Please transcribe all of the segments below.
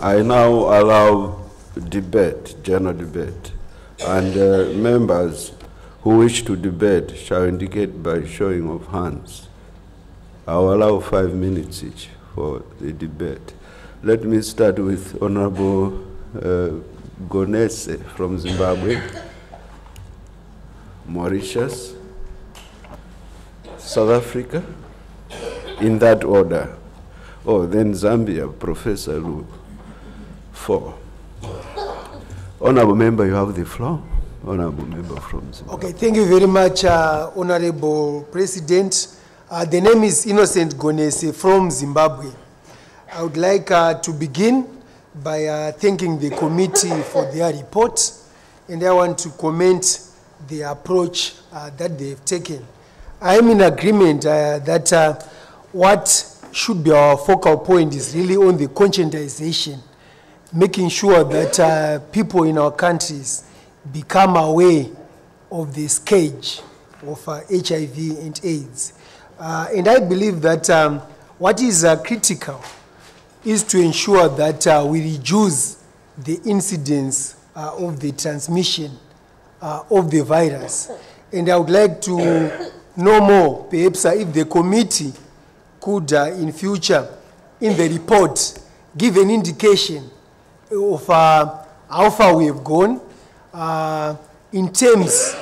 I now allow debate, general debate, and members who wish to debate shall indicate by showing of hands. I will allow 5 minutes each for the debate. Let me start with Honorable Gonese from Zimbabwe, Mauritius, South Africa, in that order. Oh, then Zambia, Professor Lu. 4. Honorable Member, you have the floor. Honorable Member from Zimbabwe. Okay, thank you very much, Honorable President. The name is Innocent Gonese from Zimbabwe. I would like to begin by thanking the committee for their report, and I want to comment the approach that they've taken. I am in agreement that what should be our focal point is really on the conscientization, making sure that people in our countries become aware of the scourge of HIV and AIDS. And I believe that what is critical is to ensure that we reduce the incidence of the transmission of the virus. And I would like to know more, perhaps if the committee could in future, in the report, give an indication of how far we have gone in terms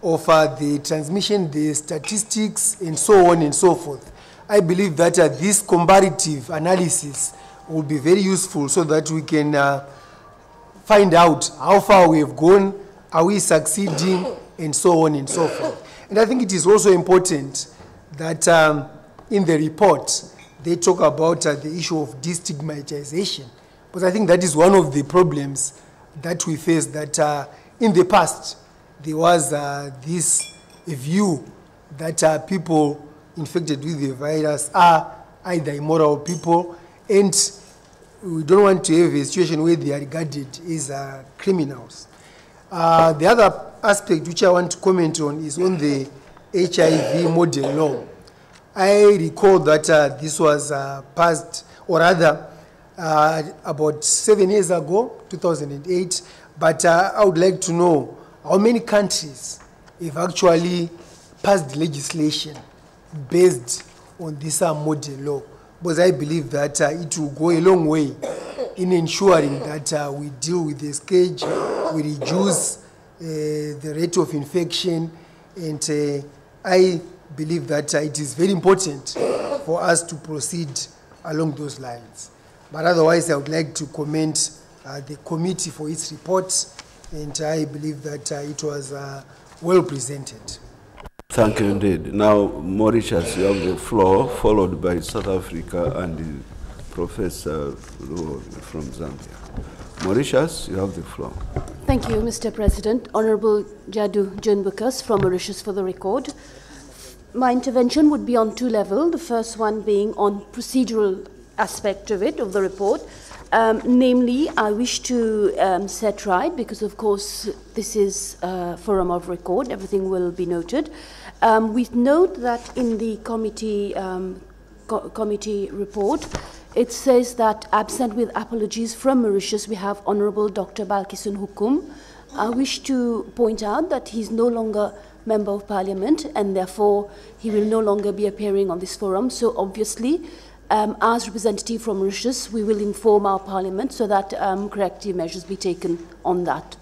of the transmission, the statistics, and so on and so forth. I believe that this comparative analysis will be very useful so that we can find out how far we have gone, are we succeeding, and so on and so forth. And I think it is also important that in the report, they talk about the issue of destigmatization. Because I think that is one of the problems that we face, that in the past, there was this view that people infected with the virus are either immoral people, and we don't want to have a situation where they are regarded as criminals. The other aspect which I want to comment on is on the HIV model law. I recall that this was passed, or rather, about 7 years ago, 2008, but I would like to know how many countries have actually passed legislation based on this model law, because I believe that it will go a long way in ensuring that we deal with the scourge, we reduce the rate of infection, and I believe that it is very important for us to proceed along those lines. But otherwise, I would like to commend the committee for its report, and I believe that it was well presented. Thank you indeed. Now, Mauritius, you have the floor, followed by South Africa and Professor Lu from Zambia. Mauritius, you have the floor. Thank you, Mr. President. Honorable Jadu Junbukas from Mauritius for the record. My intervention would be on 2 levels. The first one being on procedural aspect of it, of the report. Namely, I wish to set right, because of course this is a forum of record, everything will be noted. We note that in the committee report, it says that absent with apologies from Mauritius, we have Honorable Dr. Balkisun Hukum. I wish to point out that he's no longer Member of Parliament, and therefore he will no longer be appearing on this forum. So obviously, as representative from Mauritius, we will inform our Parliament so that corrective measures be taken on that.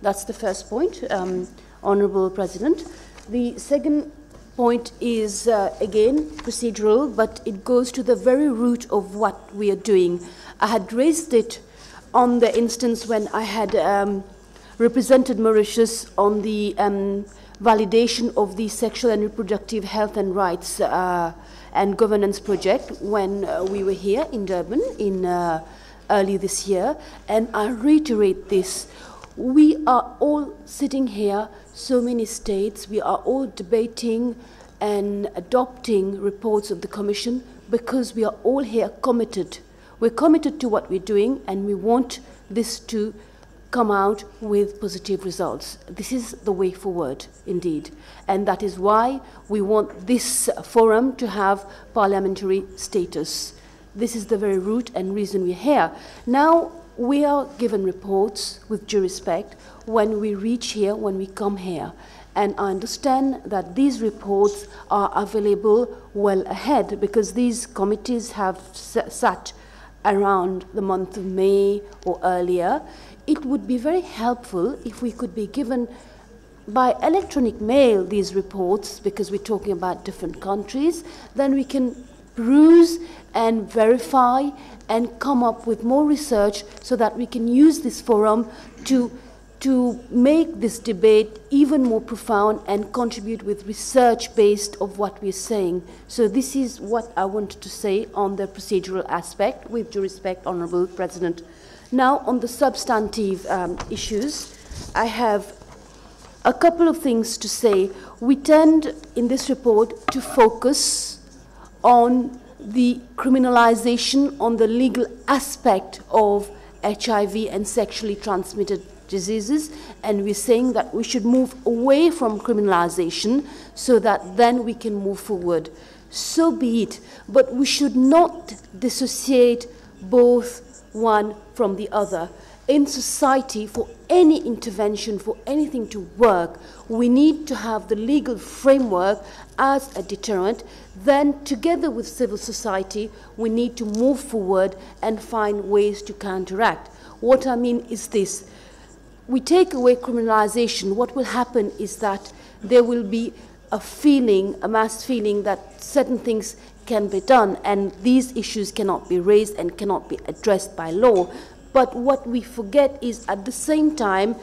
That's the first point, Honourable President. The second point is, again, procedural, but it goes to the very root of what we are doing. I had raised it on the instance when I had represented Mauritius on the validation of the sexual and reproductive health and rights and governance project when we were here in Durban in early this year. And I reiterate this. We are all sitting here, so many states, we are all debating and adopting reports of the Commission because we are all here committed. We're committed to what we're doing, and we want this to come out with positive results. This is the way forward, indeed. And that is why we want this forum to have parliamentary status. this is the very root and reason we're here. Now, we are given reports, with due respect, when we reach here, when we come here. And I understand that these reports are available well ahead, because these committees have sat around the month of May or earlier. It would be very helpful if we could be given by electronic mail these reports, because we're talking about different countries. Then we can peruse and verify and come up with more research, so that we can use this forum to make this debate even more profound and contribute with research based of what we're saying. So this is what I wanted to say on the procedural aspect, with due respect, Honourable President. Now, on the substantive issues, I have a couple of things to say. We tend, in this report, to focus on the criminalization, on the legal aspect of HIV and sexually transmitted diseases, and we're saying that we should move away from criminalization so that then we can move forward. So be it, but we should not dissociate both one from the other. In society, for any intervention, for anything to work, we need to have the legal framework as a deterrent. Then, together with civil society, we need to move forward and find ways to counteract. What I mean is this. We take away criminalization, what will happen is that there will be a feeling, a mass feeling, that certain things can be done and these issues cannot be raised and cannot be addressed by law. But what we forget is, at the same time,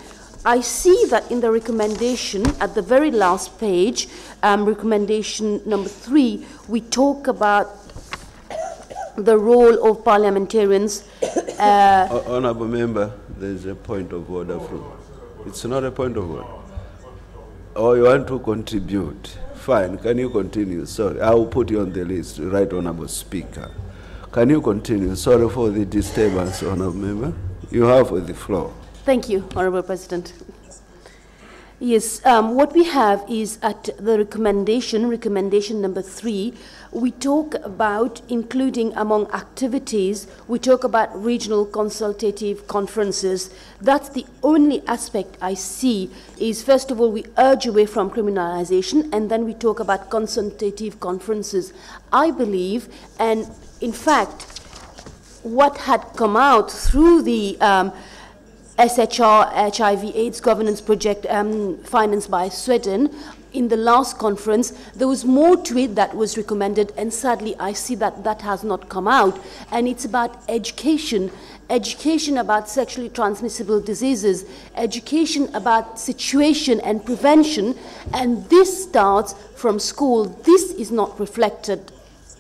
I see that in the recommendation at the very last page, recommendation number 3, we talk about the role of parliamentarians. Honourable Member, there's a point of order. It's not a point of order. Oh, you want to contribute? Fine, can you continue? Sorry, I will put you on the list, Right Honourable Speaker. Can you continue? Sorry for the disturbance, Honourable Member. You have the floor. Thank you, Honourable President. Yes, what we have is at the recommendation number 3, we talk about including among activities, we talk about regional consultative conferences. That's the only aspect I see is, first of all, we urge away from criminalization, and then we talk about consultative conferences. I believe, and in fact, what had come out through the SHR HIV/AIDS governance project financed by Sweden, in the last conference, there was more to it that was recommended, and sadly I see that that has not come out. And it's about education about sexually transmissible diseases, education about situation and prevention, and this starts from school. This is not reflected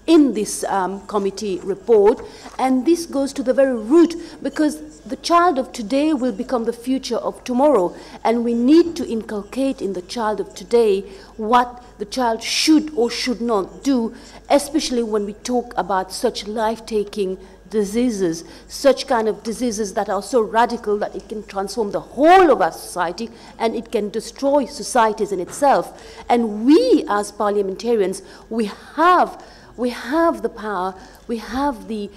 in this committee report, and this goes to the very root, because the child of today will become the future of tomorrow, and we need to inculcate in the child of today what the child should or should not do, especially when we talk about such life-taking diseases, such kind of diseases that are so radical that it can transform the whole of our society and it can destroy societies in itself. And we as parliamentarians, we have the power, we have the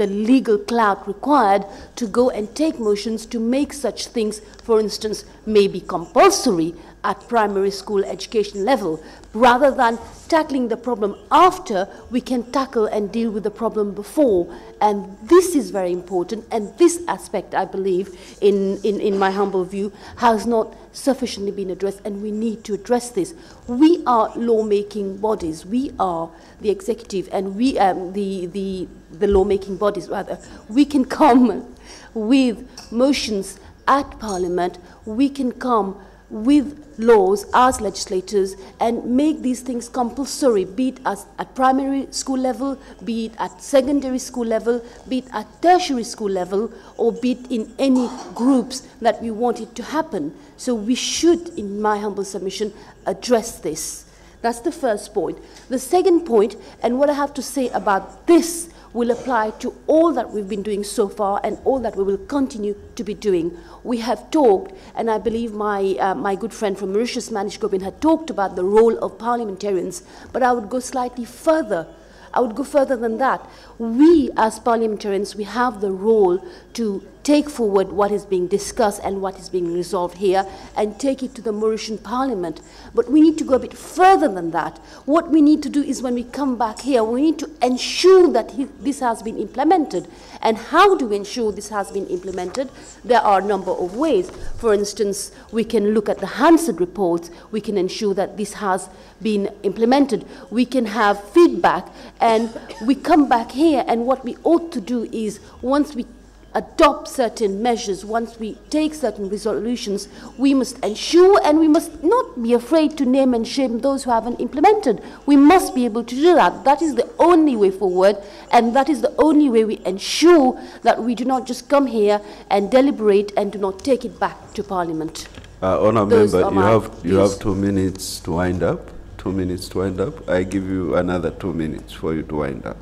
legal clout required to go and take motions to make such things, for instance, maybe compulsory at primary school education level. Rather than tackling the problem after, we can tackle and deal with the problem before. And this is very important, and this aspect, I believe, in my humble view, has not sufficiently been addressed, and we need to address this. We are lawmaking bodies. We are the executive, and we the lawmaking bodies, rather. We can come with motions at Parliament. We can come with laws as legislators and make these things compulsory, be it at primary school level, be it at secondary school level, be it at tertiary school level, or be it in any groups that we want it to happen. So we should, in my humble submission, address this. That's the first point. The second point, and what I have to say about this, will apply to all that we've been doing so far and all that we will continue to be doing. We have talked, and I believe my good friend from Mauritius, Manish Gobin, had talked about the role of parliamentarians, but I would go slightly further. I would go further than that. We, as parliamentarians, we have the role to take forward what is being discussed and what is being resolved here and take it to the Mauritian Parliament. But we need to go a bit further than that. What we need to do is when we come back here, we need to ensure that this has been implemented. And how do we ensure this has been implemented? There are a number of ways. For instance, we can look at the Hansard reports. We can ensure that this has been implemented. We can have feedback, and we come back here, and what we ought to do is, once we adopt certain measures, once we take certain resolutions, we must ensure, and we must not be afraid to name and shame those who haven't implemented. We must be able to do that. That is the only way forward, and that is the only way we ensure that we do not just come here and deliberate and do not take it back to Parliament. Honourable Member, you have 2 minutes to wind up. 2 minutes to wind up. I give you another 2 minutes for you to wind up.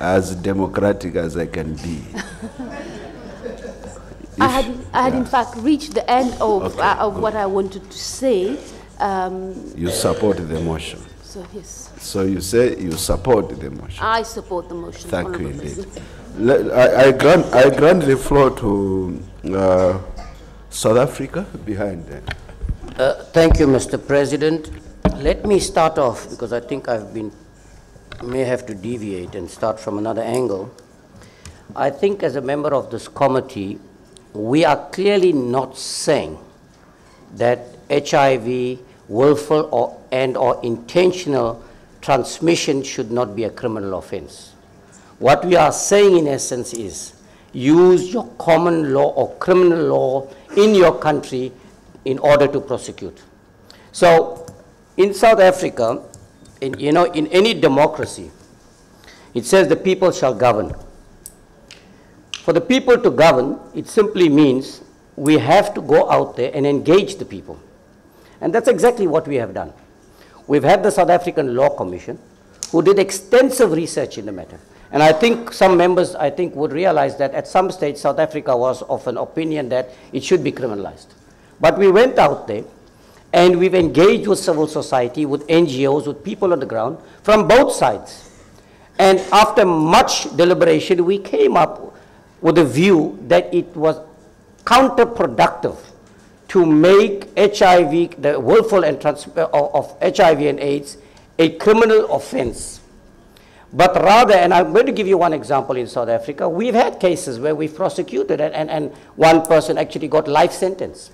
As democratic as I can be. I had in fact reached the end of, what I wanted to say. You support the motion. So yes. So you say you support the motion. I support the motion. Thank you indeed. I grant the floor to South Africa behind them. Thank you, Mr. President. Let me start off, because I think may have to deviate and start from another angle. I think as a member of this committee, we are clearly not saying that HIV, willful or intentional transmission should not be a criminal offense. What we are saying in essence is, use your common law or criminal law in your country in order to prosecute. So in South Africa, in any democracy, it says the people shall govern. For the people to govern, it simply means we have to go out there and engage the people. And that's exactly what we have done. We've had the South African Law Commission, who did extensive research in the matter. And I think some members, would realize that at some stage, South Africa was of an opinion that it should be criminalized. But we went out there, and we've engaged with civil society, with NGOs, with people on the ground, from both sides. And after much deliberation, we came up with a view that it was counterproductive to make HIV, the willful and of HIV and AIDS, a criminal offense. But rather, and I'm going to give you one example in South Africa, we've had cases where we've prosecuted and one person actually got life sentence.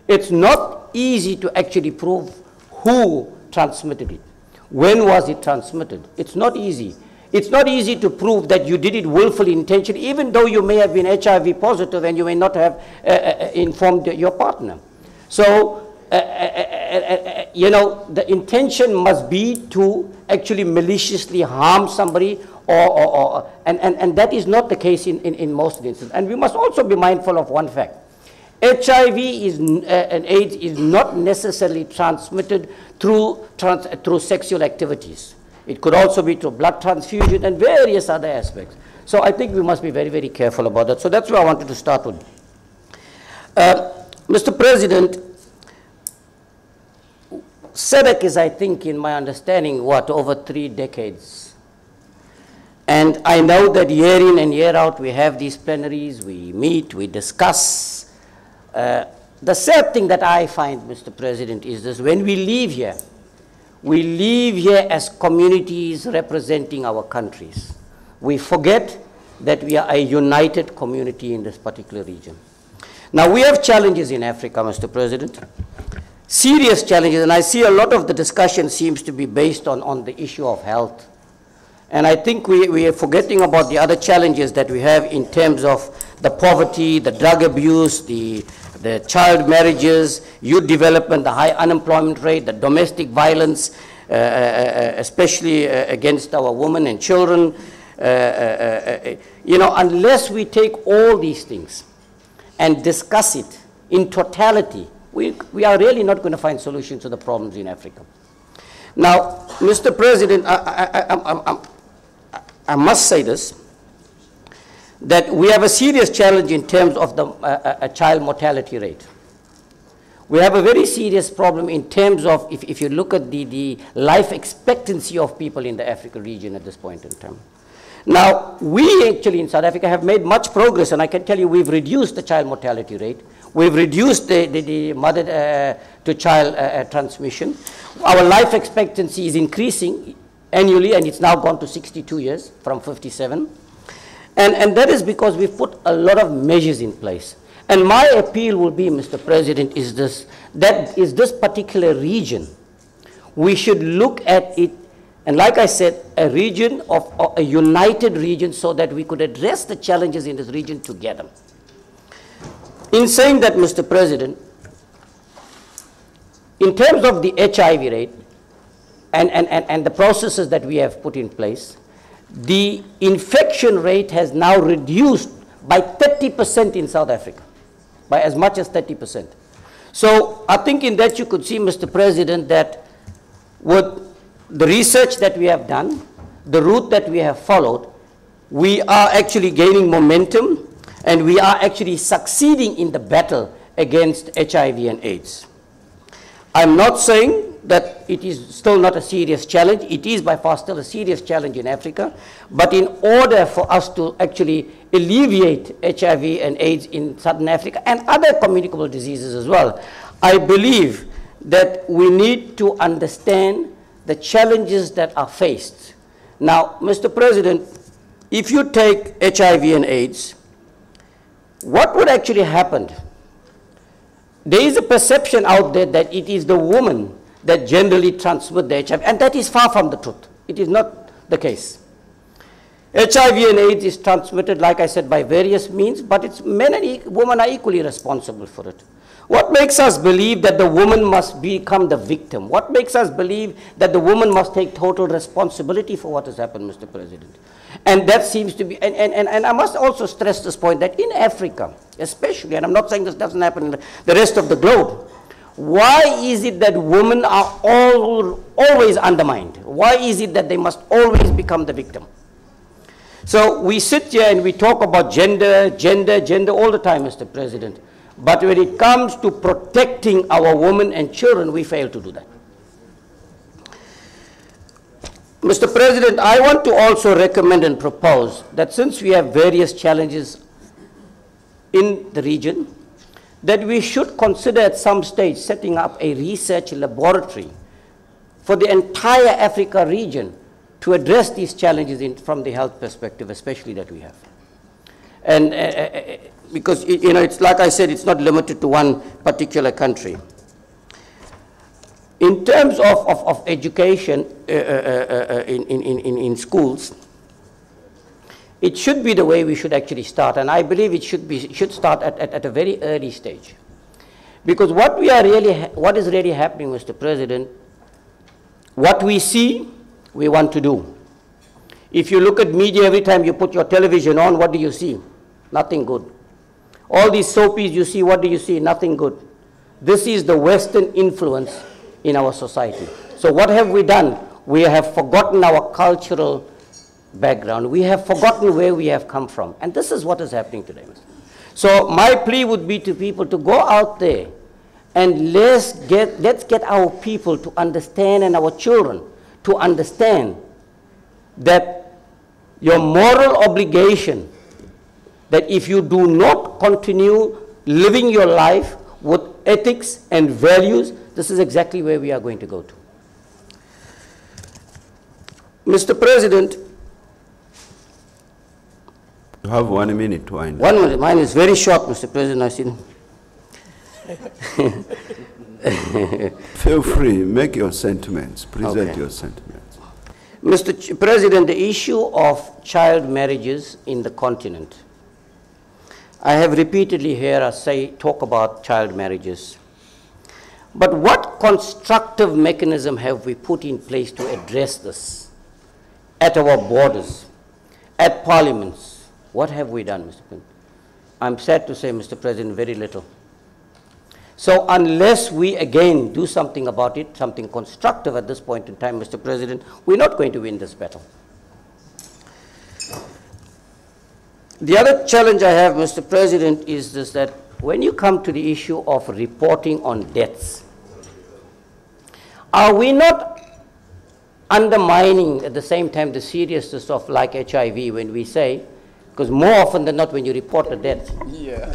It's not easy to actually prove who transmitted it. When was it transmitted? It's not easy. It's not easy to prove that you did it willfully, intentionally, even though you may have been HIV positive and you may not have informed your partner. So, the intention must be to actually maliciously harm somebody, and that is not the case in most instances. And we must also be mindful of one fact. HIV and AIDS is not necessarily transmitted through sexual activities. It could also be through blood transfusion and various other aspects. So I think we must be very, very careful about that. So that's where I wanted to start with. Mr. President, SADC is, I think, in my understanding, over 3 decades. And I know that year in and year out, we have these plenaries, we meet, we discuss. The sad thing that I find, Mr. President, is this: when we leave here as communities representing our countries. We forget that we are a united community in this particular region. Now, we have challenges in Africa, Mr. President, serious challenges, and I see a lot of the discussion seems to be based on the issue of health. And I think we are forgetting about the other challenges that we have in terms of the poverty, the drug abuse, the child marriages, youth development, the high unemployment rate, the domestic violence, especially against our women and children. Unless we take all these things and discuss it in totality, we are really not going to find solutions to the problems in Africa. Now, Mr. President, I must say this, that we have a serious challenge in terms of the child mortality rate. We have a very serious problem in terms of, if you look at the life expectancy of people in the African region at this point in time. Now, we actually in South Africa have made much progress, and I can tell you we've reduced the child mortality rate. We've reduced the mother-to-child transmission. Our life expectancy is increasing annually, and it's now gone to 62 years from 57. And that is because we've put a lot of measures in place. And my appeal will be, Mr. President, is this particular region. We should look at it, and like I said, a region of a united region so that we could address the challenges in this region together. In saying that, Mr. President, in terms of the HIV rate and the processes that we have put in place, the infection rate has now reduced by 30% in South Africa, by as much as 30%. So I think in that you could see, Mr. President, that with the research that we have done, the route that we have followed, we are actually gaining momentum, and we are actually succeeding in the battle against HIV and AIDS. I'm not saying that it is still not a serious challenge. It is by far still a serious challenge in Africa. But in order for us to actually alleviate HIV and AIDS in Southern Africa and other communicable diseases as well, I believe that we need to understand the challenges that are faced. Now, Mr. President, if you take HIV and AIDS, what would actually happen? There is a perception out there that it is the woman that generally transmit the HIV, and that is far from the truth. It is not the case. HIV and AIDS is transmitted, like I said, by various means, but it's men and women are equally responsible for it. What makes us believe that the woman must become the victim? What makes us believe that the woman must take total responsibility for what has happened, Mr. President? And that seems to be, and I must also stress this point, that in Africa, especially, and I'm not saying this doesn't happen in the rest of the globe, why is it that women are always undermined? Why is it that they must always become the victim? So we sit here and we talk about gender all the time, Mr. President. But when it comes to protecting our women and children, we fail to do that. Mr. President, I want to also recommend and propose that since we have various challenges in the region, that we should consider at some stage setting up a research laboratory for the entire Africa region to address these challenges from the health perspective, especially that we have. And because, you know, it's like I said, it's not limited to one particular country. In terms of education in schools, it should be the way we should actually start, and I believe it should start at a very early stage. Because what is really happening, Mr. President, what we see, we want to do. If you look at media, every time you put your television on, what do you see? Nothing good. All these soapies you see, what do you see? Nothing good. This is the Western influence in our society. So what have we done? We have forgotten our cultural background. We have forgotten where we have come from. And this is what is happening today, Mr. So my plea would be to people to go out there and let's get our people to understand, and our children to understand, that your moral obligation, that if you do not continue living your life with ethics and values, this is exactly where we are going to go to. Mr. President, you have 1 minute to wind. 1 minute. Mine is very short, Mr. President. I see. Feel free, make your sentiments, present your sentiments. Mr. President, the issue of child marriages in the continent. I have repeatedly heard us talk about child marriages. But what constructive mechanism have we put in place to address this? At our borders, at parliaments, what have we done, Mr. President? I'm sad to say, Mr. President, very little. So unless we again do something about it, something constructive at this point in time, Mr. President, we're not going to win this battle. The other challenge I have, Mr. President, is this, that when you come to the issue of reporting on deaths, are we not undermining at the same time the seriousness of like HIV when we say, because more often than not when you report a death,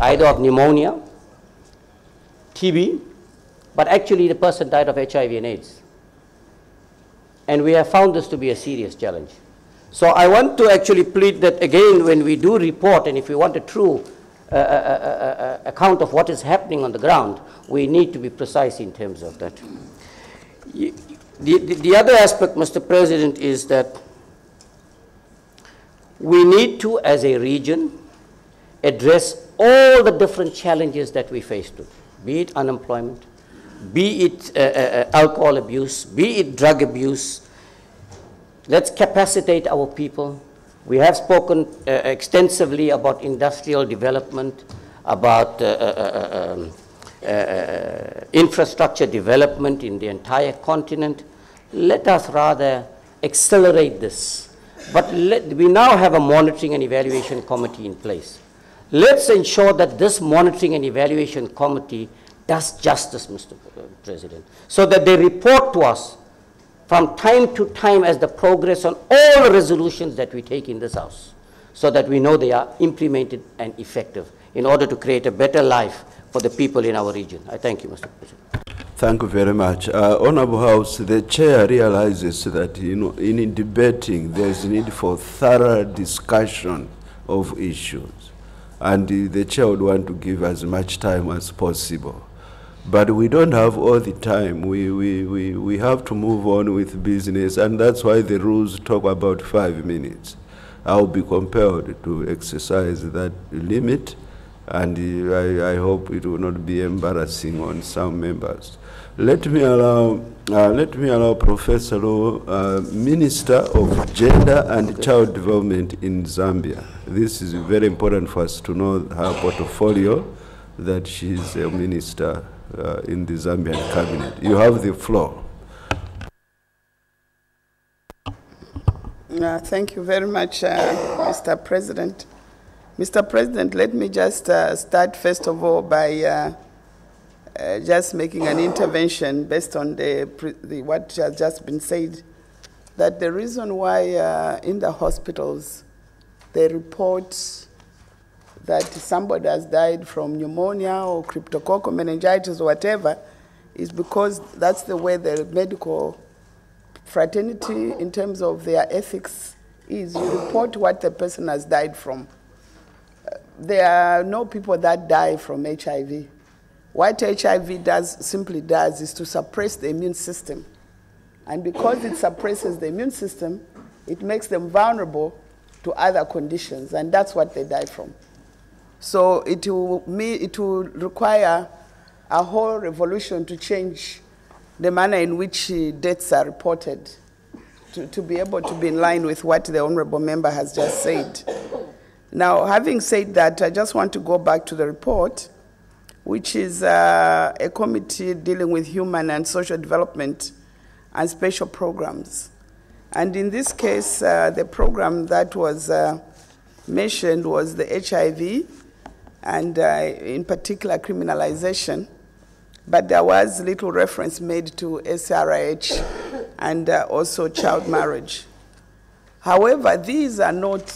either of pneumonia, TB, but actually the person died of HIV and AIDS. And we have found this to be a serious challenge. So I want to actually plead that again, when we do report, and if we want a true account of what is happening on the ground, we need to be precise in terms of that. The other aspect, Mr. President, is that we need to, as a region, address all the different challenges that we face to, be it unemployment, be it alcohol abuse, be it drug abuse. Let's capacitate our people. We have spoken extensively about industrial development, about infrastructure development in the entire continent. Let us rather accelerate this. But we now have a monitoring and evaluation committee in place. Let's ensure that this monitoring and evaluation committee does justice, Mr. President, so that they report to us from time to time as the progress on all the resolutions that we take in this House, so that we know they are implemented and effective in order to create a better life for the people in our region. I thank you, Mr. President. Thank you very much. Honorable House, the chair realizes that in debating there is need for thorough discussion of issues, and the chair would want to give as much time as possible. But we don't have all the time. We have to move on with business, and that's why the rules talk about 5 minutes. I'll be compelled to exercise that limit, and I hope it will not be embarrassing on some members. Let me allow Professor Lo, Minister of Gender and Child Development in Zambia. This is very important for us to know her portfolio, that she's a minister in the Zambian cabinet. You have the floor. Thank you very much, Mr. President. Mr. President, let me just start first of all by just making an intervention based on what has just been said, that the reason why in the hospitals they report that somebody has died from pneumonia or cryptococcal meningitis or whatever is because that's the way the medical fraternity in terms of their ethics is. You report what the person has died from. There are no people that die from HIV. What HIV simply does is to suppress the immune system. And because it suppresses the immune system, it makes them vulnerable to other conditions, and that's what they die from. So it will require a whole revolution to change the manner in which deaths are reported to be able to be in line with what the honorable member has just said. Now, having said that, I just want to go back to the report, which is a committee dealing with human and social development and special programs. And in this case, the program that was mentioned was the HIV, and in particular criminalization, but there was little reference made to SRH and also child marriage. However, these are not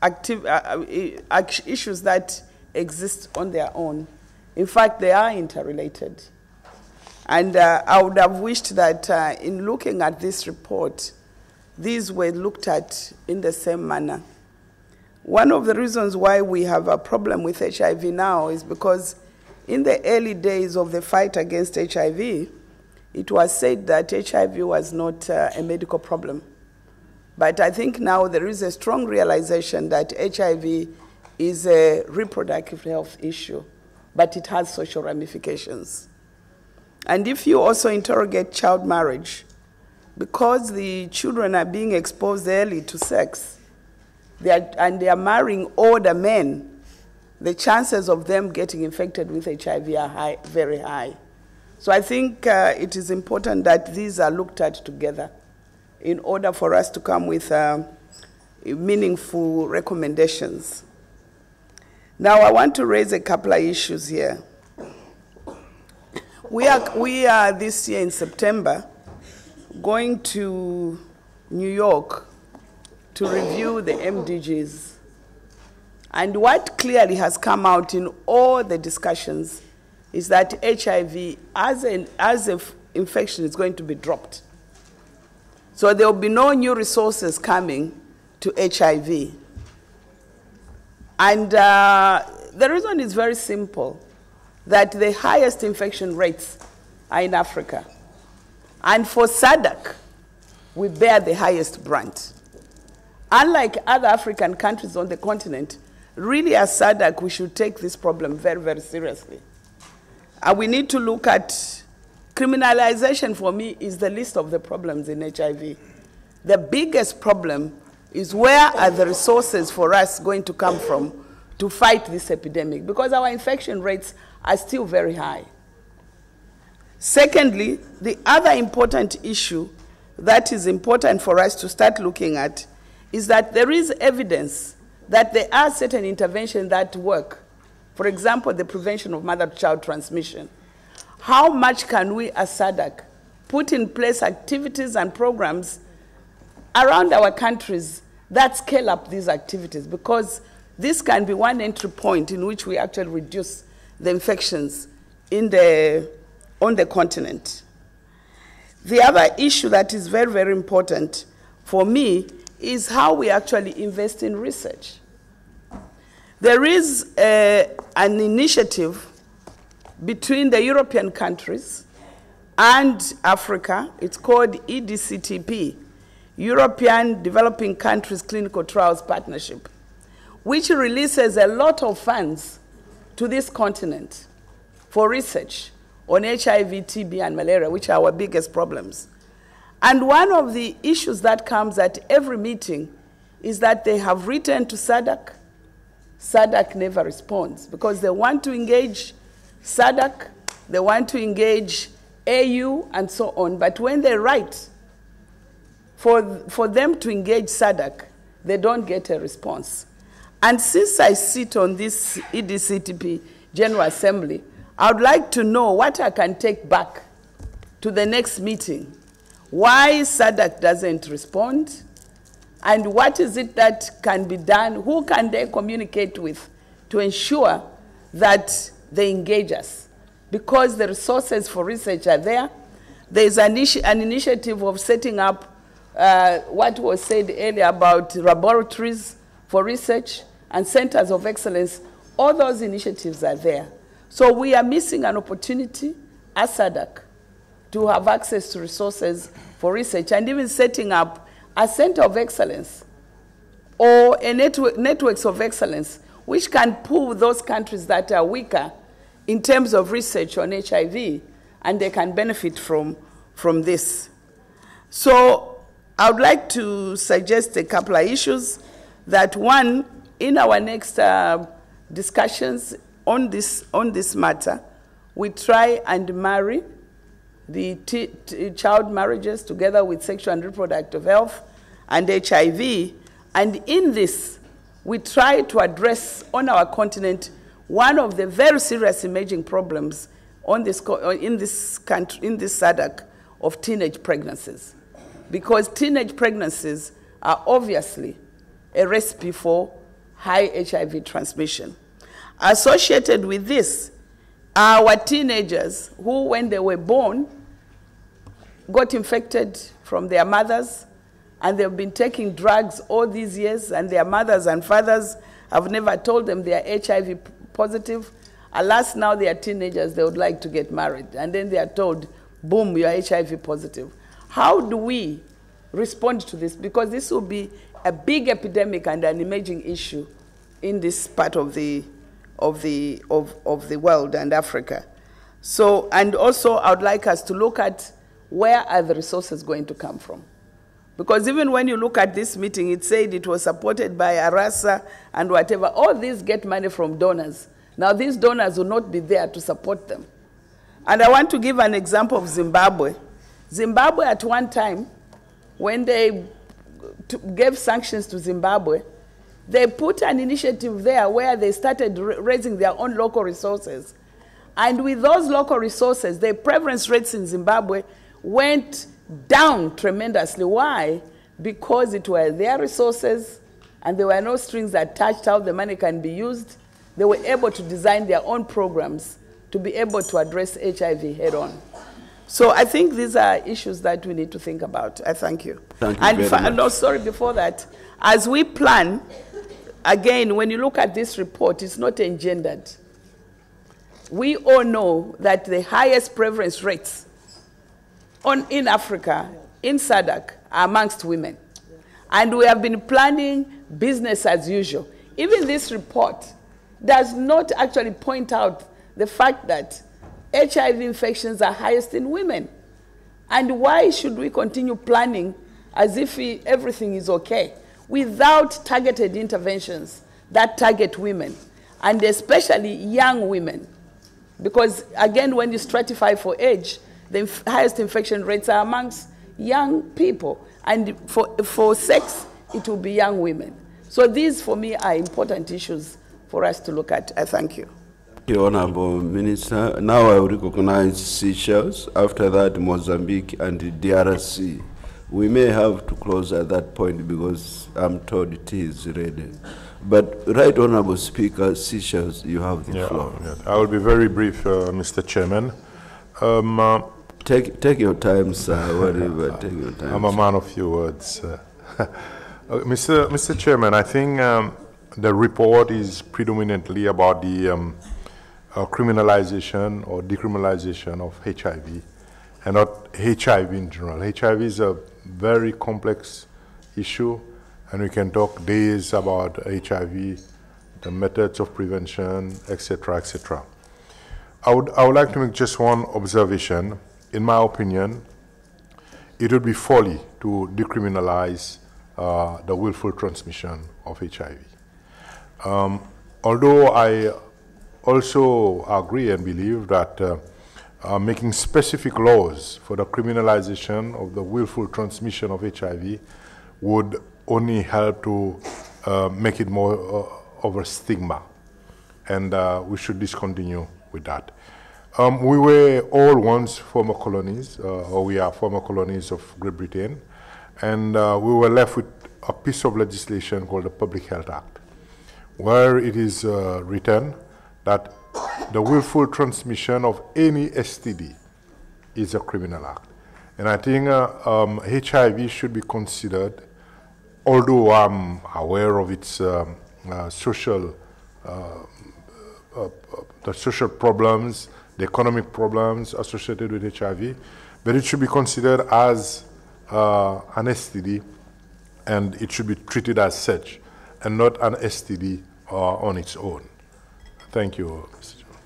active issues that exist on their own. In fact, they are interrelated. And I would have wished that in looking at this report, these were looked at in the same manner. One of the reasons why we have a problem with HIV now is because in the early days of the fight against HIV, it was said that HIV was not a medical problem. But I think now there is a strong realization that HIV is a reproductive health issue, but it has social ramifications. And if you also interrogate child marriage, because the children are being exposed early to sex, and they are marrying older men, the chances of them getting infected with HIV are high, very high. So I think it is important that these are looked at together in order for us to come with meaningful recommendations. Now, I want to raise a couple of issues here. We are this year in September going to New York to review the MDGs. And what clearly has come out in all the discussions is that HIV as an infection is going to be dropped. So there will be no new resources coming to HIV. And the reason is very simple, that the highest infection rates are in Africa. And for SADC, we bear the highest brunt. Unlike other African countries on the continent, really as SADC, we should take this problem very, very seriously. And we need to look at criminalization. For me, is the least of the problems in HIV. The biggest problem is where are the resources for us going to come from to fight this epidemic, because our infection rates are still very high. Secondly, the other important issue that is important for us to start looking at is that there is evidence that there are certain interventions that work. For example, the prevention of mother-to-child transmission. How much can we as SADC put in place activities and programs around our countries that scale up these activities? Because this can be one entry point in which we actually reduce the infections on the continent. The other issue that is very, very important for me is how we actually invest in research. There is an initiative between the European countries and Africa. It's called EDCTP, European Developing Countries Clinical Trials Partnership, which releases a lot of funds to this continent for research on HIV, TB, and malaria, which are our biggest problems. And one of the issues that comes at every meeting is that they have written to SADC. SADC never responds because they want to engage SADC, they want to engage AU, and so on. But when they write for them to engage SADC, they don't get a response. And since I sit on this EDCTP General Assembly, I would like to know what I can take back to the next meeting. Why SADC doesn't respond? And what is it that can be done? Who can they communicate with to ensure that they engage us? Because the resources for research are there. There's an initiative of setting up what was said earlier about laboratories for research and centers of excellence. All those initiatives are there. So we are missing an opportunity as SADC to have access to resources for research, and even setting up a center of excellence or a networks of excellence which can pull those countries that are weaker in terms of research on HIV, and they can benefit from this. So I would like to suggest a couple of issues. That one, in our next discussions on this matter, we try and marry the child marriages together with sexual and reproductive health and HIV. And in this, we try to address on our continent one of the very serious emerging problems in this country, in this SADC, of teenage pregnancies. Because teenage pregnancies are obviously a recipe for high HIV transmission. Associated with this are our teenagers who, when they were born, got infected from their mothers, and they've been taking drugs all these years, and their mothers and fathers have never told them they are HIV positive. Alas, now they are teenagers, they would like to get married, and then they are told, boom, you are HIV positive. How do we respond to this? Because this will be a big epidemic and an emerging issue in this part of the world and Africa. So, and also I would like us to look at where are the resources going to come from? Because even when you look at this meeting, it said it was supported by ARASA and whatever. All these get money from donors. Now these donors will not be there to support them. And I want to give an example of Zimbabwe. Zimbabwe at one time, when they gave sanctions to Zimbabwe, they put an initiative there where they started raising their own local resources. And with those local resources, the preference rates in Zimbabwe went down tremendously. Why? Because it were their resources and there were no strings attached how the money can be used. They were able to design their own programs to be able to address HIV head on. So I think these are issues that we need to think about. I thank you. Thank you very much. No, sorry, before that, as we plan, again, when you look at this report, it's not engendered. We all know that the highest prevalence rates in Africa, in SADC, are amongst women. And we have been planning business as usual. Even this report does not actually point out the fact that HIV infections are highest in women. And why should we continue planning as if everything is okay without targeted interventions that target women, and especially young women? Because again, when you stratify for age, the highest infection rates are amongst young people. And for sex, it will be young women. So these, for me, are important issues for us to look at. I thank you. Thank you, Honorable Minister. Now I will recognize Seychelles, after that Mozambique and the DRC. We may have to close at that point because I'm told it is ready. But Right Honorable Speaker, Seychelles, you have the floor. Yeah. I will be very brief, Mr. Chairman. Take your time, sir, whatever, take your time. I'm a man of few words. Mr. Chairman, I think the report is predominantly about the criminalization or decriminalization of HIV, and not HIV in general. HIV is a very complex issue, and we can talk days about HIV, the methods of prevention, etc., etc. I would like to make just one observation. In my opinion, it would be folly to decriminalize the willful transmission of HIV. Although I also agree and believe that making specific laws for the criminalization of the willful transmission of HIV would only help to make it more of a stigma, and we should discontinue with that. We were all once former colonies, or we are former colonies of Great Britain, and we were left with a piece of legislation called the Public Health Act, where it is written that the willful transmission of any STD is a criminal act. And I think HIV should be considered, although I'm aware of its social problems, the economic problems associated with HIV, but it should be considered as an STD, and it should be treated as such, and not an STD on its own. Thank you, Mr. Chairman.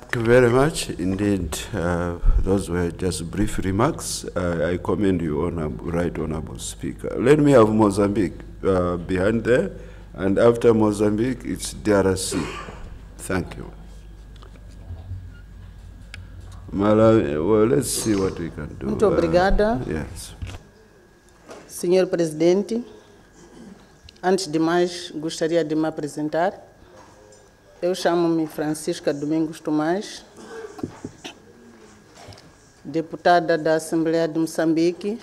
Thank you very much. Indeed, those were just brief remarks. I commend you, Right Honorable Speaker. Let me have Mozambique behind there, and after Mozambique, it's DRC. Thank you. Malawi, well, let's see what we can do. Muito obrigada. Yes. Senhor Presidente, antes de mais, gostaria de me apresentar. Eu chamo-me Francisca Domingos Tomás, deputada da Assembleia de Moçambique,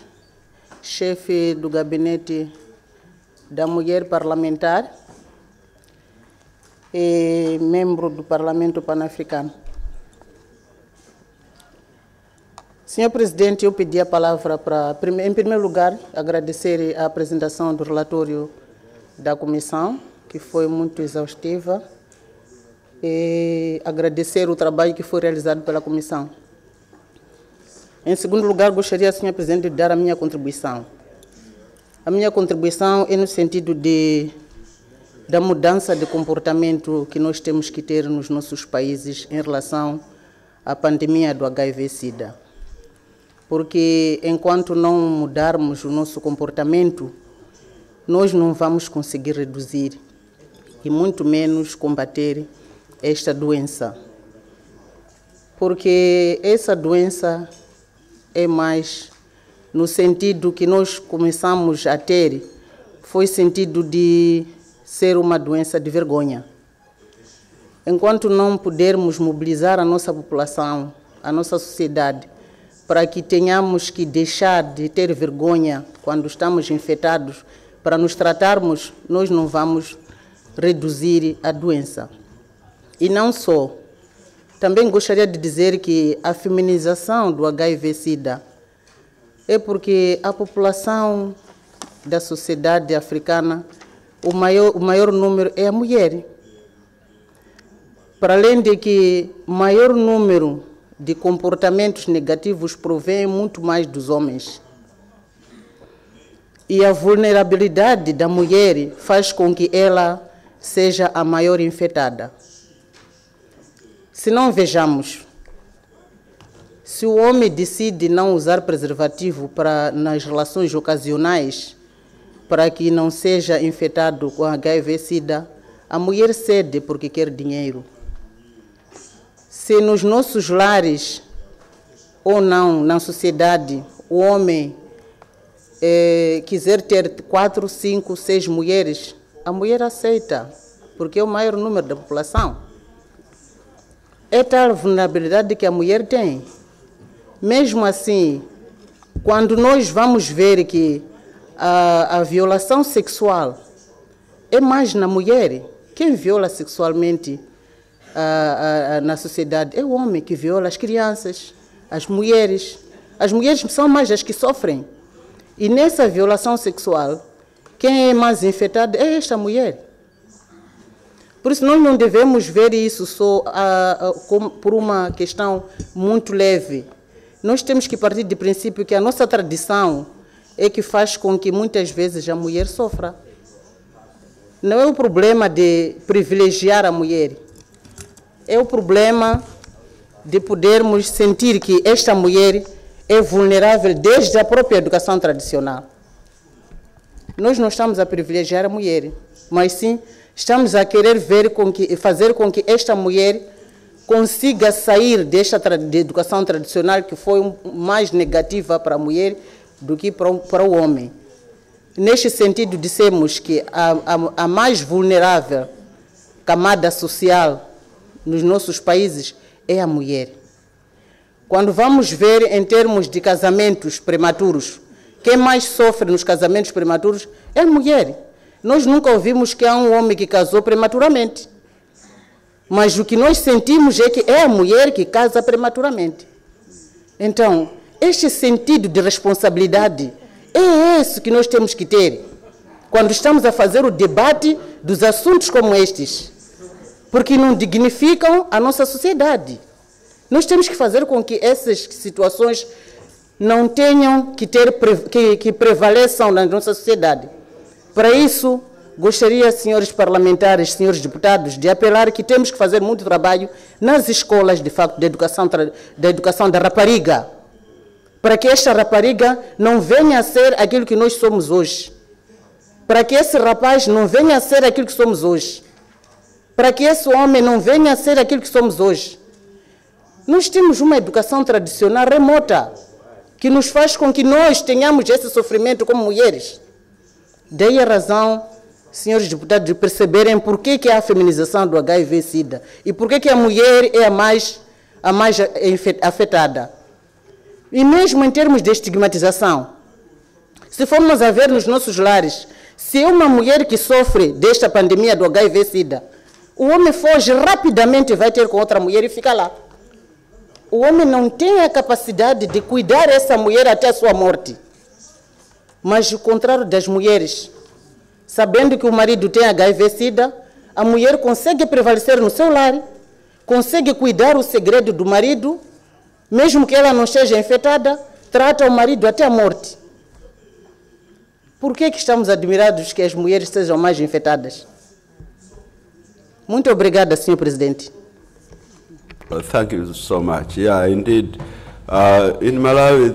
chefe do gabinete da Mulher Parlamentar e membro do Parlamento Pan-Africano. Senhor Presidente, eu pedi a palavra para, em primeiro lugar, agradecer a apresentação do relatório da Comissão, que foi muito exaustiva, e agradecer o trabalho que foi realizado pela Comissão. Em segundo lugar, gostaria, Senhor Presidente, de dar a minha contribuição. A minha contribuição é no sentido da mudança de comportamento que nós temos que ter nos nossos países em relação à pandemia do HIV-Sida. Porque enquanto não mudarmos o nosso comportamento, nós não vamos conseguir reduzir e muito menos combater esta doença. Porque essa doença é mais no sentido que nós começamos a ter foi sentido de ser uma doença de vergonha. Enquanto não pudermos mobilizar a nossa população, a nossa sociedade, para que tenhamos que deixar de ter vergonha quando estamos infectados, para nos tratarmos, nós não vamos reduzir a doença. E não só. Também gostaria de dizer que a feminização do HIV-Sida é porque a população da sociedade africana, o maior número é a mulher. Para além de que o maior número de comportamentos negativos provém muito mais dos homens. E a vulnerabilidade da mulher faz com que ela seja a maior infectada. Se não vejamos, se o homem decide não usar preservativo nas relações ocasionais, para que não seja infectado com HIV-Sida, a mulher cede porque quer dinheiro. Se nos nossos lares, ou não, na sociedade, o homem quiser ter 4, 5, 6 mulheres, a mulher aceita, porque é o maior número da população. É tal a vulnerabilidade que a mulher tem. Mesmo assim, quando nós vamos ver que a violação sexual é mais na mulher, quem viola sexualmente na sociedade é o homem que viola as crianças, as mulheres. As mulheres são mais as que sofrem. E nessa violação sexual, quem é mais infectada é esta mulher. Por isso, nós não devemos ver isso só por uma questão muito leve. Nós temos que partir do princípio que a nossa tradição é que faz com que muitas vezes a mulher sofra. Não é o problema de privilegiar a mulher. É o problema de podermos sentir que esta mulher é vulnerável desde a própria educação tradicional. Nós não estamos a privilegiar a mulher, mas sim estamos a querer fazer com que esta mulher consiga sair desta educação tradicional que foi mais negativa para a mulher do que para o homem. Neste sentido, dissemos que a mais vulnerável camada social nos nossos países é a mulher. Quando vamos ver em termos de casamentos prematuros, quem mais sofre nos casamentos prematuros é a mulher. Nós nunca ouvimos que há um homem que casou prematuramente. Mas o que nós sentimos é que é a mulher que casa prematuramente. Então, este sentido de responsabilidade é esse que nós temos que ter quando estamos a fazer o debate dos assuntos como estes, porque não dignificam a nossa sociedade. Nós temos que fazer com que essas situações não tenham que prevaleçam na nossa sociedade. Para isso, gostaria, senhores parlamentares, senhores deputados, de apelar que temos que fazer muito trabalho nas escolas, de facto, da educação da rapariga, para que esta rapariga não venha a ser aquilo que nós somos hoje, para que esse rapaz não venha a ser aquilo que somos hoje, para que esse homem não venha a ser aquilo que somos hoje. Nós temos uma educação tradicional remota, que nos faz com que nós tenhamos esse sofrimento como mulheres. Daí a razão, senhores deputados, de perceberem por que há a feminização do HIV-Sida e por que a mulher é a mais afetada. E mesmo em termos de estigmatização, se formos a ver nos nossos lares, se é uma mulher que sofre desta pandemia do HIV-Sida, o homem foge rapidamente e vai ter com outra mulher e fica lá. O homem não tem a capacidade de cuidar dessa mulher até a sua morte. Mas o contrário das mulheres, sabendo que o marido tem HIV-Sida, a mulher consegue prevalecer no seu lar, consegue cuidar o segredo do marido, mesmo que ela não esteja infectada, trata o marido até a morte. Por que estamos admirados que as mulheres sejam mais infectadas? Muito obrigada, senhor presidente. Well, thank you so much. Yeah, indeed. In Malawi,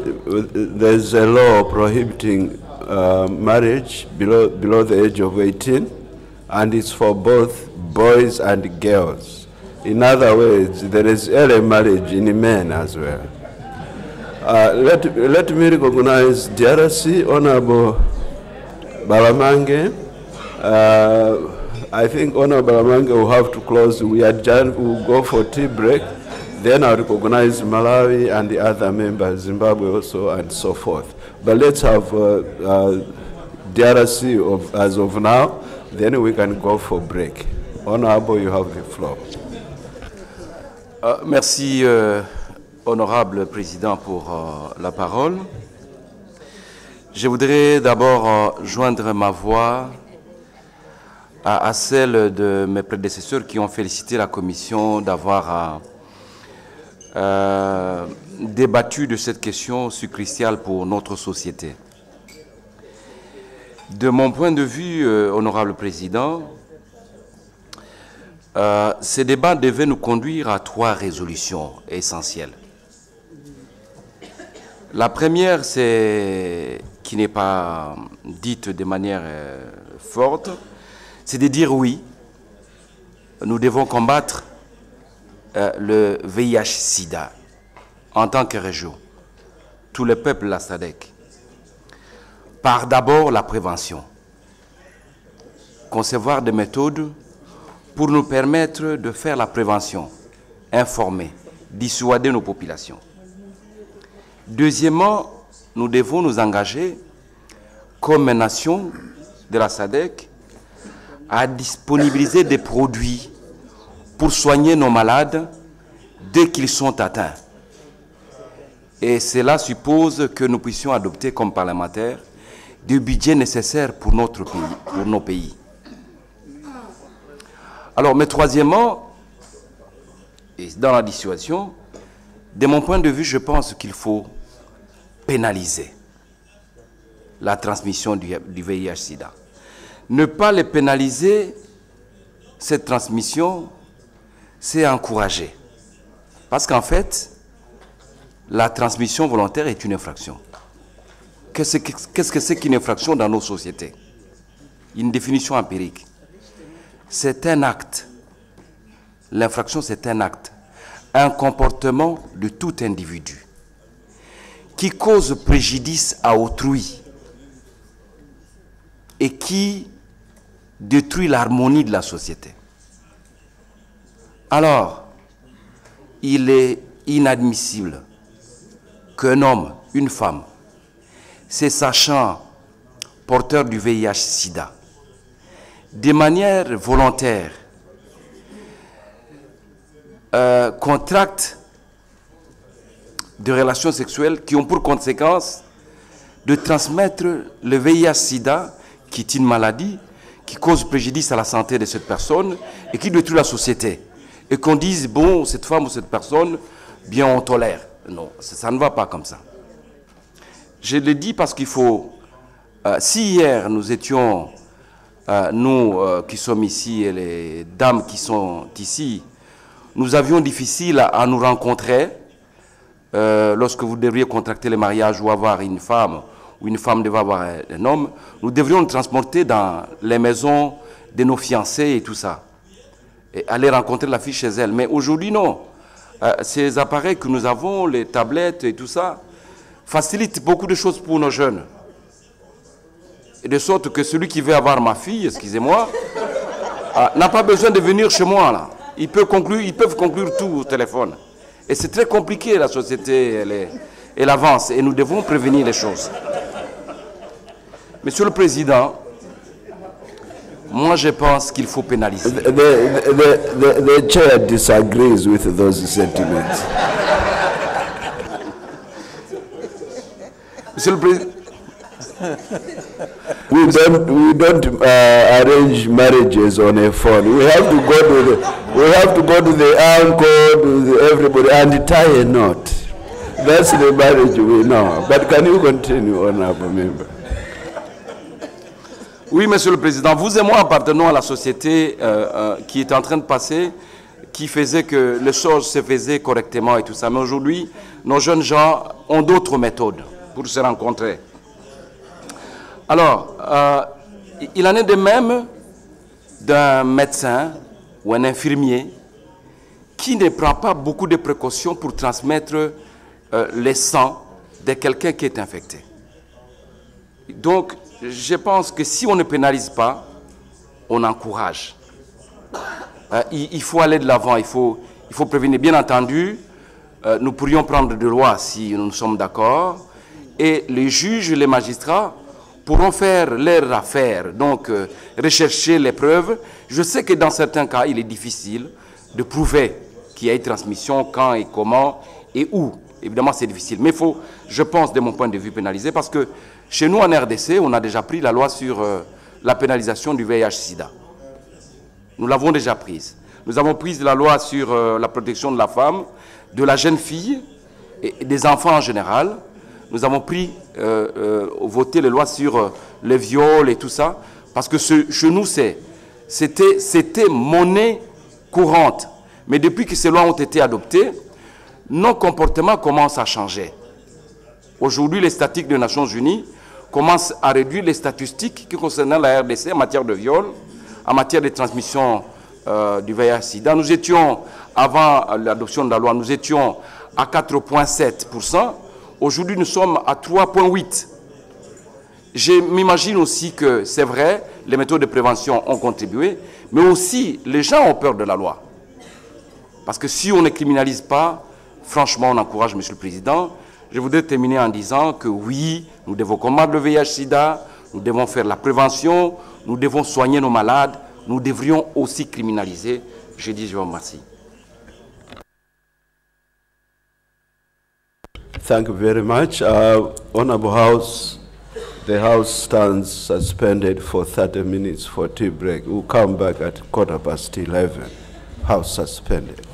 there's a law prohibiting marriage below the age of 18, and it's for both boys and girls. In other words, there is early marriage in men as well. Let me recognize DRC Honorable Balamange. I think Honorable Balamange will have to close. We'll go for tea break. Then I'll recognize Malawi and the other members, Zimbabwe also, and so forth. But let's have DRC as of now, then we can go for break. Honorable, you have the floor. Merci, Honorable Président, pour la parole. Je voudrais d'abord joindre ma voix à celle de mes prédécesseurs qui ont félicité la Commission d'avoir débattu de cette question si cruciale pour notre société. De mon point de vue, Honorable Président, ces débats devaient nous conduire à 3 résolutions essentielles. La première, qui n'est pas dite de manière forte, c'est de dire oui, nous devons combattre le VIH-Sida en tant que région, tout le peuple de la SADC, par d'abord la prévention, concevoir des méthodes pour nous permettre de faire la prévention, informer, dissuader nos populations. Deuxièmement, nous devons nous engager comme nation de la SADC à disponibiliser des produits pour soigner nos malades dès qu'ils sont atteints. Et cela suppose que nous puissions adopter comme parlementaires du budget nécessaire pour notre pays, pour nos pays. Alors, mais troisièmement, et dans la dissuasion, de mon point de vue, je pense qu'il faut pénaliser la transmission du VIH-Sida. Ne pas les pénaliser, cette transmission, c'est encourager. Parce qu'en fait, la transmission volontaire est une infraction. Qu'est-ce que c'est qu'une infraction dans nos sociétés? Une définition empirique. C'est un acte. L'infraction, c'est un acte. Un comportement de tout individu qui cause préjudice à autrui et qui détruit l'harmonie de la société. Alors, il est inadmissible qu'un homme, une femme, se sachant porteur du VIH-Sida, de manière volontaire, contracte des relations sexuelles qui ont pour conséquence de transmettre le VIH-Sida, qui est une maladie qui cause préjudice à la santé de cette personne et qui détruit la société. Et qu'on dise, bon, cette femme ou cette personne, bien, on tolère. Non, ça ne va pas comme ça. Je le dis parce qu'il faut... si hier, nous étions, nous qui sommes ici et les dames qui sont ici, nous avions difficile à nous rencontrer lorsque vous devriez contracter le mariage ou avoir une femme, ou une femme devait avoir un homme, nous devrions nous transporter dans les maisons de nos fiancés et tout ça. Et aller rencontrer la fille chez elle. Mais aujourd'hui, non. Ces appareils que nous avons, les tablettes et tout ça, facilitent beaucoup de choses pour nos jeunes. Et de sorte que celui qui veut avoir ma fille, excusez-moi, n'a pas besoin de venir chez moi, là. Ils peuvent conclure tout au téléphone. Et c'est très compliqué, la société, elle avance. Et nous devons prévenir les choses. Monsieur le Président, moi je pense qu'il faut pénaliser. The chair disagrees with those sentiments. Monsieur le Président, we don't arrange marriages on a phone. We have to go to the uncle, to everybody, and tie a knot. That's the marriage we know. But can you continue, honorable member? Oui, Monsieur le Président, vous et moi appartenons à la société qui est en train de passer, qui faisait que les choses se faisaient correctement et tout ça. Mais aujourd'hui, nos jeunes gens ont d'autres méthodes pour se rencontrer. Alors, il en est de même d'un médecin ou un infirmier qui ne prend pas beaucoup de précautions pour transmettre le sang de quelqu'un qui est infecté. Donc, je pense que si on ne pénalise pas, on encourage. Il faut aller de l'avant, il faut prévenir. Bien entendu, nous pourrions prendre des lois si nous sommes d'accord, et les juges et les magistrats pourront faire leur affaire, donc rechercher les preuves. Je sais que dans certains cas, il est difficile de prouver qu'il y a eu transmission, quand et comment et où. Évidemment, c'est difficile. Mais il faut, je pense, de mon point de vue, pénaliser, parce que chez nous, en RDC, on a déjà pris la loi sur la pénalisation du VIH-Sida. Nous l'avons déjà prise. Nous avons pris la loi sur la protection de la femme, de la jeune fille et des enfants en général. Nous avons pris, voté les lois sur le viol et tout ça, parce que chez nous, c'était monnaie courante. Mais depuis que ces lois ont été adoptées, nos comportements commencent à changer. Aujourd'hui, les statistiques des Nations Unies commencent à réduire les statistiques qui concernent la RDC en matière de viol, en matière de transmission du VIH-Sida. Nous étions, avant l'adoption de la loi, nous étions à 4,7%. Aujourd'hui, nous sommes à 3,8%. Je m'imagine aussi que c'est vrai, les méthodes de prévention ont contribué, mais aussi les gens ont peur de la loi. Parce que si on ne criminalise pas, franchement, on encourage, Monsieur le Président. Je voudrais terminer en disant que oui, nous devons combattre le VIH-Sida, nous devons faire la prévention, nous devons soigner nos malades, nous devrions aussi criminaliser. Je dis, je vous remercie. Thank you very much. Honorable House, the House stands suspended for 30 minutes for tea break. We'll come back at 11:15. House suspended.